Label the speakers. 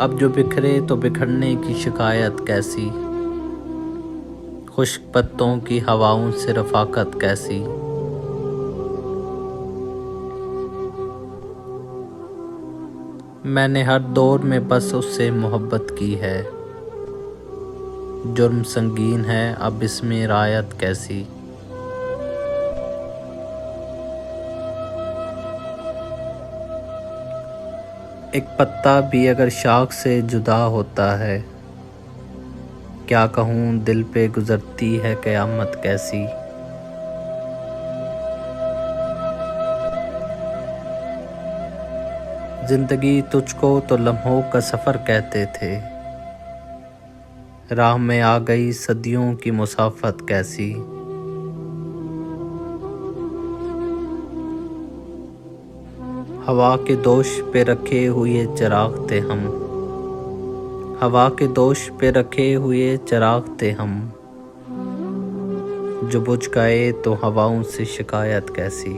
Speaker 1: अब जो बिखरे तो बिखरने की शिकायत कैसी, खुश्क पत्तों की हवाओं से रफ़ाकत कैसी। मैंने हर दौर में बस उससे मोहब्बत की है, जुर्म संगीन है अब इसमें रायत कैसी। एक पत्ता भी अगर शाख से जुदा होता है, क्या कहूँ दिल पे गुजरती है क़यामत कैसी। जिंदगी तुझको तो लम्हों का सफ़र कहते थे, राह में आ गई सदियों की मुसाफत कैसी। हवा के दोष पे रखे हुए चिराग थे हम, हवा के दोष पे रखे हुए चिराग थे हम, जो बुझ गए तो हवाओं से शिकायत कैसी।